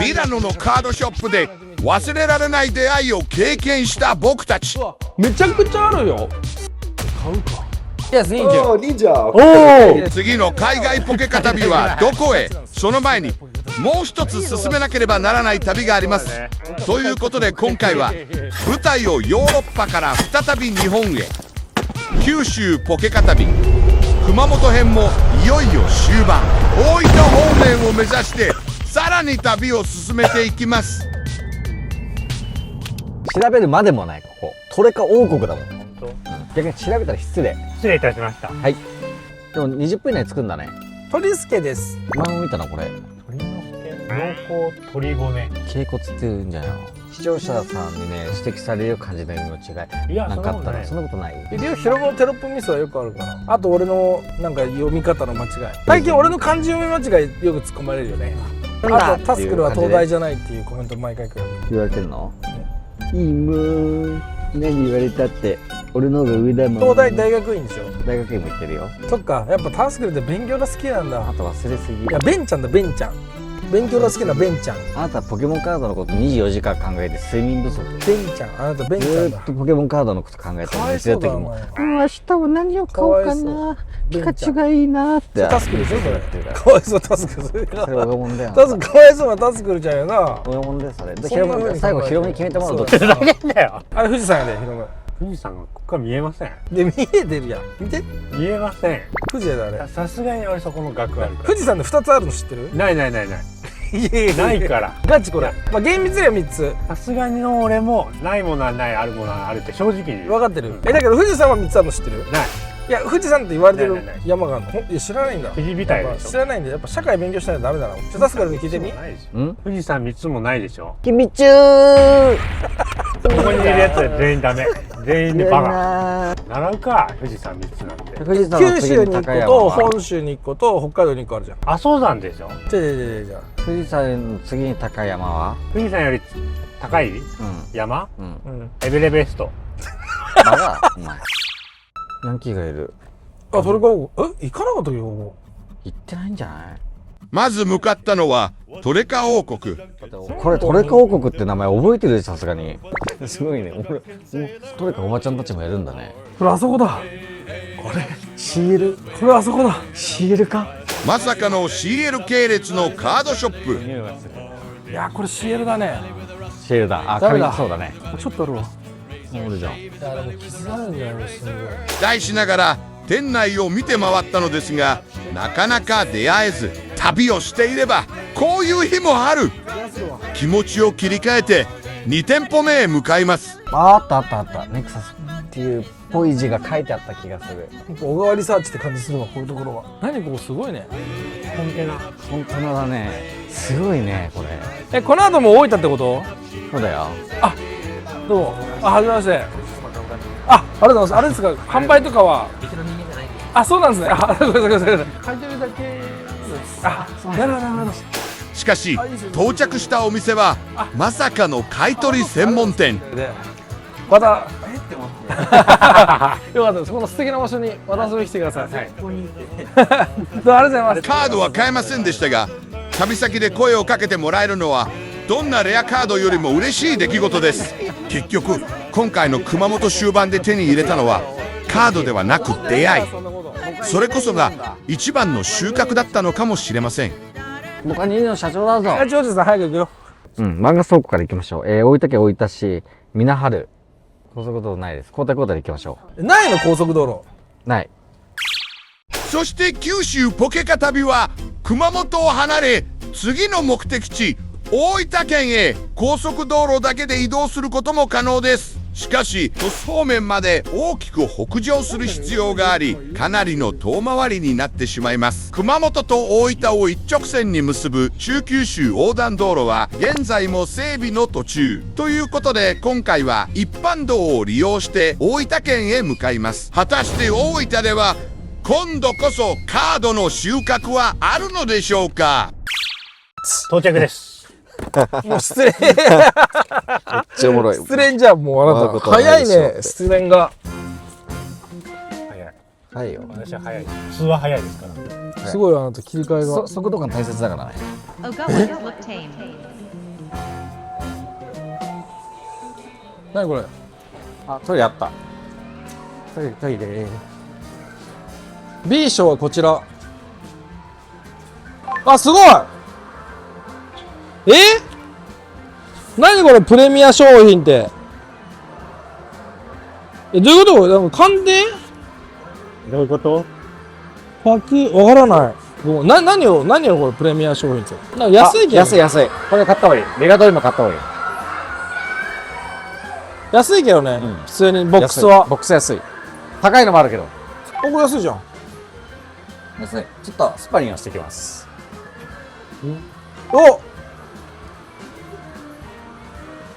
ミラノのカードショップで忘れられない出会いを経験した僕たち。めちゃくちゃあるよ。買うか。Yes, Oh, ninja. おお。次の海外ポケカ旅はどこへ？その前にもう一つ進めなければならない旅があります。ということで今回は舞台をヨーロッパから再び日本へ。九州ポケカ旅熊本編もいよいよ終盤。大分方面を目指してさらに旅を進めていきます。調べるまでもないここトレカ王国だもん。本当？逆に調べたら失礼。失礼いたしました。はいでも20分以内に着くんだね。鳥助です。前も見たなこれ。鳥の助、濃厚鶏骨。頸骨っていうんじゃないの。視聴者さんにね指摘される感じの意味の違いいや、なかったらそそんなことない。ヒロムのテロップミスはよくあるからあと俺のなんか読み方の間違い最近俺の漢字読み間違いよく突っ込まれるよね。あとタスクルは東大じゃないっていうコメント毎回来る。言われてんの、いいもん何言われたって俺の方が上だもん。東大大学院でしょ。大学院も行ってるよ。そっかやっぱタスクルって勉強が好きなんだ。あと忘れすぎ。いやベンちゃんだベンちゃん。勉強が好きなベンちゃん。あなたポケモンカードのこと24時間考えて睡眠不足。ベンちゃんあなたベンちゃんだずーっ。とポケモンカードのこと考えてかわいそうだお前。明日は何を買おうかな。ピカチュウがいいなってタスクルでしょそれ。言ってるからかわいそうタスクル。それそれ我が物だよ。タスクかわいそうなタスクルちゃんやな。我が物だよそれ。でそんな風に考えて最後ヒロミに決めてもらうどっちそうだ。だよ。あれ富士山やでヒロム。富士山がここから見えません。で見えてるやん。見て見えません。富士やであれ。さすがに俺そこの額あるから。富士山で2つあるの知ってる？ない。いやいやないから。ガチこれ。まあ厳密には3つ。さすがにの俺もないものはない、あるものはあるって正直に言う。分かってる。だけど富士山は3つあるの知ってる？ない。いや富士山って言われてるない山があるの。いや知らないんだ。富士みたいでしょ。知らないんでやっぱ社会勉強しないとダメだな。ちょっとタスクルに聞いてみ。ないでしょ。ん富士山3つもないでしょ。君ちゅー。ここにいるやつは全員ダメ。全員でバカ。カ。習うか、富士山3つなんて。富士山の九次州に1個に高山とは本州に1個と北海道に1個あるじゃん。阿蘇山でしょ。じゃあ。富士山の次に高山は富士山より高いうん山、うんうん。エベレベスト。バカお前ヤンキーがいる。あそれが行かなかったよ。行ってないんじゃない。まず向かったのはトレカ王国。これトレカ王国って名前覚えてるでさすがに。すごいね。俺トレカおばちゃんたちもやるんだね。これあそこだ。これ CL。これあそこだ。 CL か。まさかの CL 系列のカードショップ。いやこれ CL だね。 CL だ。あダメだ紙そうだね。ちょっとあるわ。おるじゃん。いやでも傷があるんじゃないのすごい。期待しながら店内を見て回ったのですがなかなか出会えず。旅をしていればこういう日もある。気持ちを切り替えて2店舗目へ向かいます。あったネクサスっていうポイ字が書いてあった気がする。小川リサーチって感じするわこういうところは。何ここすごいね。コンテナ。本当だね。すごいねこれ。この後も大分ってこと？そうだよ。どうも。はじめまして。ありがとうございます。あれですか販売とかは。そうなんですね。ごめんなさい。書いてるだけ。なるほど。しかし到着したお店はまさかの買い取り専門店。でまたよかったです。この素敵な場所にまた遊びに来てください。はい。どうもありがとうございます。カードは買えませんでしたが旅先で声をかけてもらえるのはどんなレアカードよりも嬉しい出来事です。結局今回の熊本終盤で手に入れたのはカードではなく出会い。それこそが一番の収穫だったのかもしれません。僕は2位の社長だぞ。はい、長司さん早く行くよ。漫画倉庫から行きましょう。大分県大分市皆春。高速道路ないです。交代交代で行きましょないの高速道路。う。ない。そして九州ポケカ旅は熊本を離れ次の目的地大分県へ高速道路だけで移動することも可能です。しかし鳥栖方面まで大きく北上する必要がありかなりの遠回りになってしまいます。熊本と大分を一直線に結ぶ中九州横断道路は現在も整備の途中ということで今回は一般道を利用して大分県へ向かいます。果たして大分では今度こそカードの収穫はあるのでしょうか。到着です。もう失恋。めっちゃおもろい。失恋じゃんもうあなた。早いね失恋が。早い。早いよ。私は早い。普通は早いですから。すごいあなた切り替えが。速度感大切だからね。 Ogawa look tame. 何これ。あ、トイレあった。トイレ。 B 賞はこちら。あ、すごい。何これプレミア商品って。どういうこと？なんか鑑定？どういうこと？パク、わからない。もう何をこれプレミア商品って。なんか安いけど。安い。これ買った方がいい。メガドリも買った方がいい。安いけどね。うん普通にボックスは。ボックス安い。高いのもあるけど。ここ安いじゃん。安い。ちょっとスパリングをしてきます。お。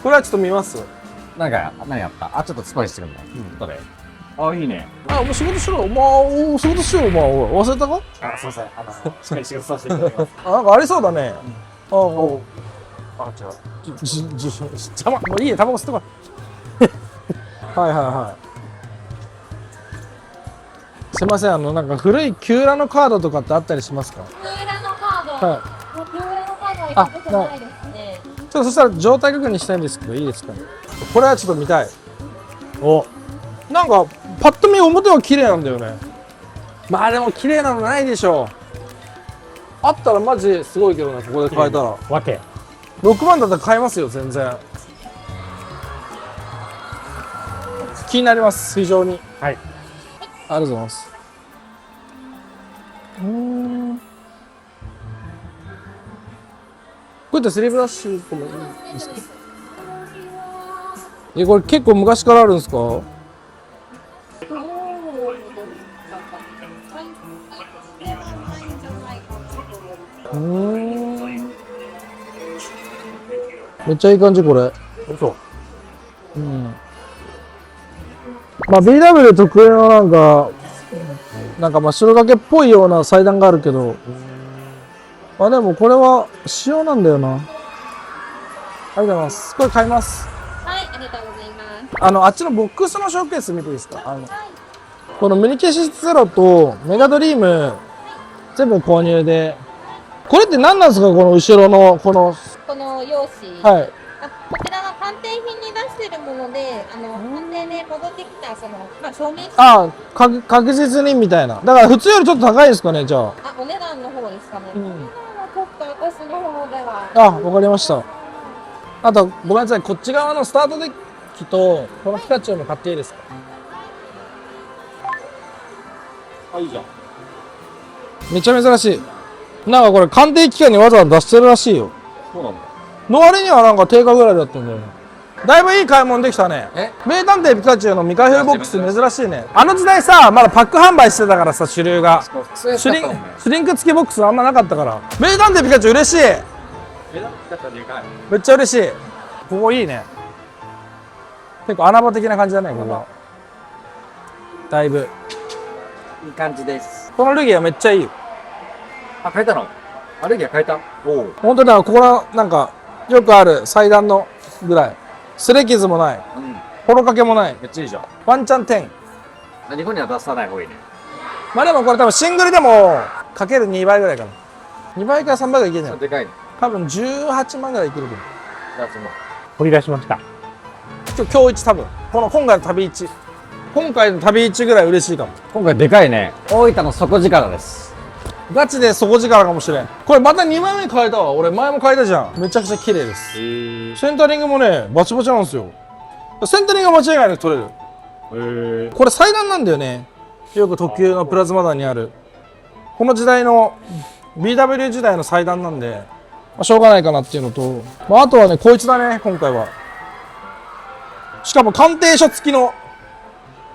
これはちょっと見ます。何あったあ、ちょっとスパリングしてくんない。どれ？あ、いいね。あ、もう仕事しろ。お仕事しよう。忘れたか？あ、すいません。しっかり仕事させていただきます。あ、なんかありそうだね。あ、違う。邪魔。もういいや、タバコ吸ってこい。はい。すいません、なんか古いキューラのカードとかってあったりしますか？キューラのカード、はい。キューラのカードは行ったことないですね。ちょっとそしたら状態確認したいんですけど、いいですかね？これはちょっと見たい。お、なんか、パッと見表は綺麗なんだよね。まあでも綺麗なのないでしょ。あったらマジすごいけどね、ここで買えたら。わけ。 6万だったら買えますよ、全然。気になります、非常に。はい。ありがとうございます。こうやってスリーブラッシュともいいですか？これ結構昔からあるんですか？めっちゃいい感じこれ。嘘。まあ BW 特有のなんかまあ白掛けっぽいような祭壇があるけど、まあでもこれは仕様なんだよな。ありがとうございます。これ買います。はい、ありがとうございます。あっちのボックスのショーケース見ていいですか？このミニケシスゼロとメガドリーム全部購入で、これって何なんですか？この後ろのこの。この用紙、はい。こちらは鑑定品に出しているもので、鑑定で戻ってきた証明書、ああ、確実にみたいな。だから普通よりちょっと高いですかね、じゃあ。お値段の方ですかね。うんお値段はちょっと私の方では。あ、わかりました。あと、ごめんなさい、こっち側のスタートデッキと、このピカチュウも買っていいですか？あ、いいじゃん。めっちゃ珍しい。なんかこれ鑑定期間にわざわざ出してるらしいよ。そうなんだ。の割にはなんか定価ぐらいだったんだよね。だいぶいい買い物できたね。名探偵ピカチュウの未開封ボックス珍しいね。あの時代さ、まだパック販売してたからさ、主流が。シュリンク付きボックスあんまなかったから。名探偵ピカチュウ嬉しい。めっちゃ嬉しい。ここいいね。結構穴場的な感じだね、ここ。だいぶ。いい感じです。このルギアめっちゃいいよ。あ、変えたの？あれギア変えた？おお。本当にここのなんかよくある祭壇のぐらい。擦れ傷もない。うん。ほろかけもない。めっちゃいいじゃん。ワンチャン10。日本には出さない方がいいね。まあでもこれ多分シングルでもかける2倍ぐらいかな。2倍から3倍ぐらいいけるんじゃない？でかいね。多分18万ぐらいいけると思う。じゃあその掘り出しました。今日一多分。今回の旅一。今回の旅一ぐらい嬉しいかも。今回でかいね。大分の底力です。ガチで底力かもしれん。これまた2枚目変えたわ。俺前も変えたじゃん。めちゃくちゃ綺麗です。センタリングもね、バチバチなんですよ。センタリングは間違いなく取れる。これ祭壇なんだよね。よく特急のプラズマ弾にある。この時代の BW 時代の祭壇なんで、まあ、しょうがないかなっていうのと、まあ、あとはね、こいつだね、今回は。しかも鑑定書付きの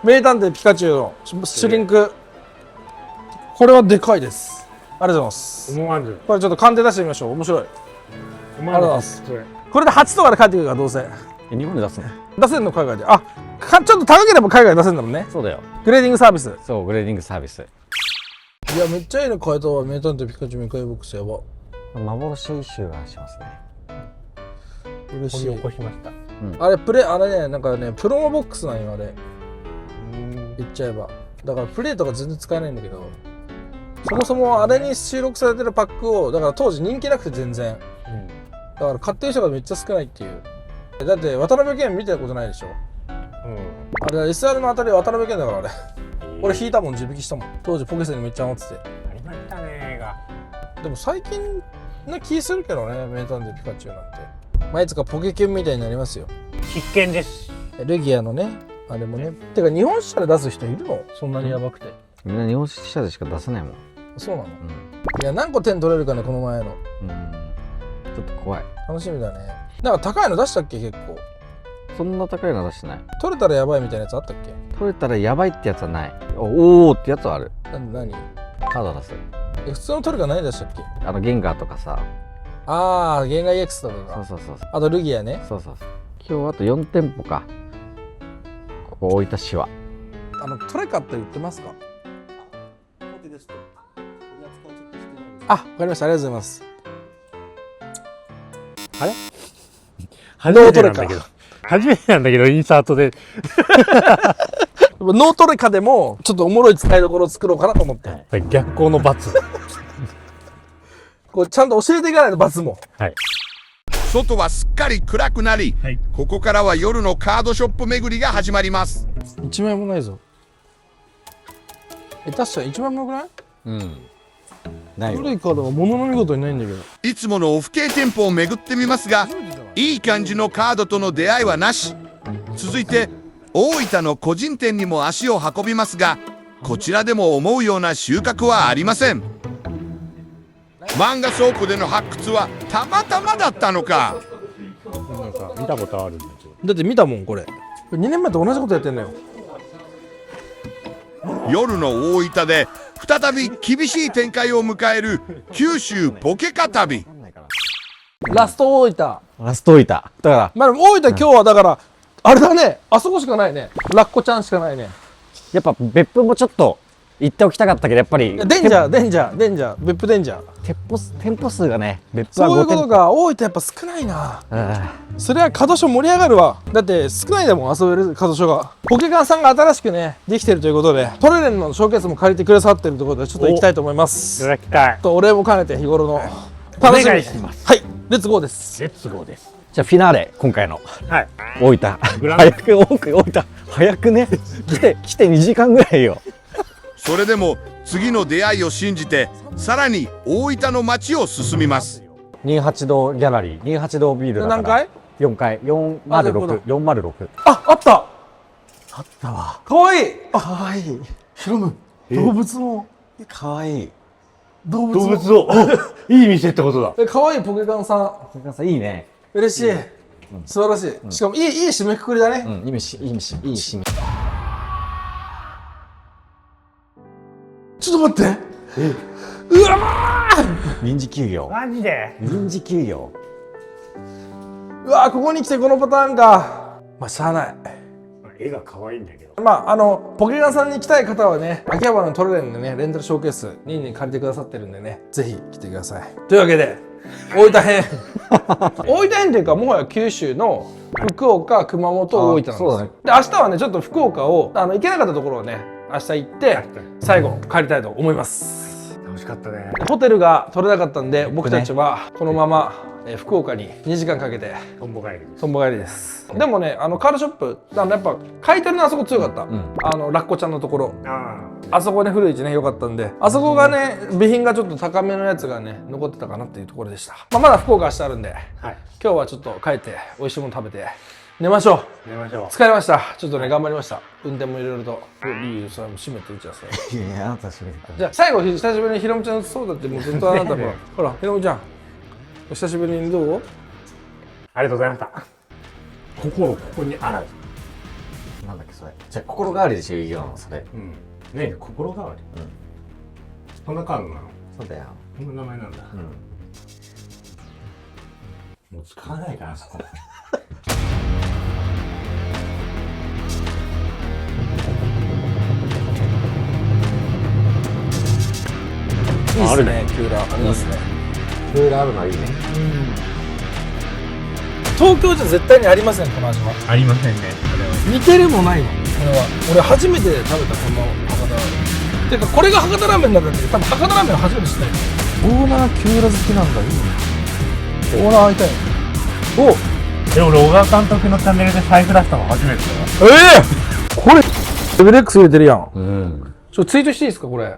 名探偵ピカチュウのシュリンク。これはでかいです。ありがとうございます。思わず。これちょっと鑑定出してみましょう。面白い。思わずわず。これで8とかで帰ってくるからどうせ。日本で出すの？出せるの海外で。あ、ちょっと高ければ海外で出せるんだもんね。そうだよ。グレーディングサービス。そう、グレーディングサービス。いや、めっちゃいいの変えたわ。名探偵ピカチュウ未開ボックスやば。幻集がしますね。嬉しい。起こしました。あれね、なんかね、プロモボックスなんよ、あれ。言っちゃえば。だからプレーとか全然使えないんだけど、そもそもあれに収録されてるパックをだから当時人気なくて全然、だから買ってる人がめっちゃ少ないっていう。だって渡辺謙見たことないでしょ。あれ SR の当たりは渡辺謙だからあれ。俺引いたもん、自引きしたもん。当時ポケセンにめっちゃ余ってて。ありましたねが。でも最近な気するけどね、名探偵ピカチュウなんて。まあ、いつかポケケンみたいになりますよ。必見です。レギアのね、あれもね。てか日本車で出す人いるの？そんなにやばくて。みんな日本車でしか出せないもん。そうなの？うん。いや、何個点取れるかね、この前の。ちょっと怖い。楽しみだね。なんか高いの出したっけ、結構。そんな高いの出してない。取れたらやばいみたいなやつあったっけ？取れたらやばいってやつはない。おーってやつはある。何？カード出す。普通の取るか何出したっけ？ゲンガーとかさ。あー、ゲンガー EX とかそうか。そうそうそう。あとルギアね。そうそうそう。今日あと4店舗か。ここ大分市は。トレカって売ってますか？あ、わかりました。ありがとうございます。初めてなんだけど。初めてなんだけど、インサートで。ノートレカでもちょっとおもろい使いどころを作ろうかなと思って。逆光の罰。こうちゃんと教えていかないと罰も。はい。外はすっかり暗くなり、はい。ここからは夜のカードショップ巡りが始まります。1枚もないぞ。確か1枚もなくない？うん。ないよ。古いカードは物の見事にないんだけど。いつものオフ系店舗を巡ってみますが、いい感じのカードとの出会いはなし。続いて大分の個人店にも足を運びますが、こちらでも思うような収穫はありません。漫画倉庫での発掘はたまたまだったのか。なんか見たことあるんだけど。だって見たもんこれ。2年前と同じことやってんのよ。夜の大分で再び厳しい展開を迎える九州ポケカ旅。ラスト大分。ラスト置いた。だから、まあでも大分今日はだからあれだね。あそこしかないね。ラッコちゃんしかないね。やっぱ別府もちょっと行っておきたかったけど、やっぱり。デンジャー、別府デンジャー。店舗数がね、別府は5そういうこと店舗。か。大分やっぱ少ないな。うん。それは角所盛り上がるわ。だって少ないだもん、遊べる角所が。ポケカンさんが新しくねできてるということで、トレレンのショーケースも借りてくださってるということで、ちょっと行きたいと思いまいす。ただきたい。とお礼も兼ねて日頃の楽しみ。お願いします。はい、レッツゴーです。レッツゴーです。じゃあフィナーレ、今回のはい。大分。グラン早く、大分。早くね。来て2時間ぐらいよ。それでも次の出会いを信じて、さらに大分の街を進みます。28度ギャラリー、28度ビールだから。何階？ 4階、あなるほど406、406。あ、あった。あったわ。かわいい。かわいい。ヒロム、動物のかわいい。動物動物を、いい店ってことだ。かわいいポケカンさん。ポケカンさんいいね。嬉しい。素晴らしい。しかもいい締めくくりだね。うん、いい締め。ちょっと待って。うわー。臨時休業。マジで。臨時休業。うわー、ここに来てこのパターンか。まあしゃあない。絵が可愛いんだけど。まあポケカンさんに来たい方はね、秋葉原のトレレンでね、レンタルショーケースに借りてくださってるんでね、ぜひ来てください。というわけで、大分編。大分編っていうか、もはや九州の福岡、熊本、大分なんですよ。そうだねで、明日はね、ちょっと福岡を、行けなかったところをね、明日行って、最後帰りたいと思います。楽しかったね。ホテルが取れなかったんで、僕たちはこのまま、福岡に2時間かけてとんぼ帰りです。とんぼ帰りです。でもね、カードショップ、やっぱ買い取りのあそこ強かった。ラッコちゃんのところ。あそこね、古市ね、良かったんで、あそこがね、備品がちょっと高めのやつがね、残ってたかなっていうところでした。まだ福岡明日あるんで、はい。今日はちょっと帰って美味しいもの食べて寝ましょう。寝ましょう。疲れました。ちょっとね、頑張りました。運転もいろいろと。いいよ、それも閉めて打ち合わせ。いや、あなた閉めてじゃあ最後、久しぶりにひろみちゃんそうだって、もうずっとあなたほら、ほら、ひろみちゃん。お久しぶりにどう？ありがとうございました。心ここにあらず。なんだっけ、それ。じゃあ、心変わりでしょ、いいよ、それ。うん。ねえ、心変わり。そんなカードなの？そうだよ。こんな名前なんだ。もう使わないから、そこ。いいっすね、クーラー。ありますね。クーラーあるのはいいね。東京じゃ絶対にありません、この味は。ありませんね。似てるもないの。これは。俺初めて食べた、このてかこれが博多ラーメンなんだけど、多分博多ラーメンは初めて知ったよ。オーナー木村好きなんだ。いいね。オーナー会いたい。おで、俺、小川監督のチャンネルで財布出したの初めてだよ。これレベル X 入れてるやん。うん。ツイートしていいですかこれ。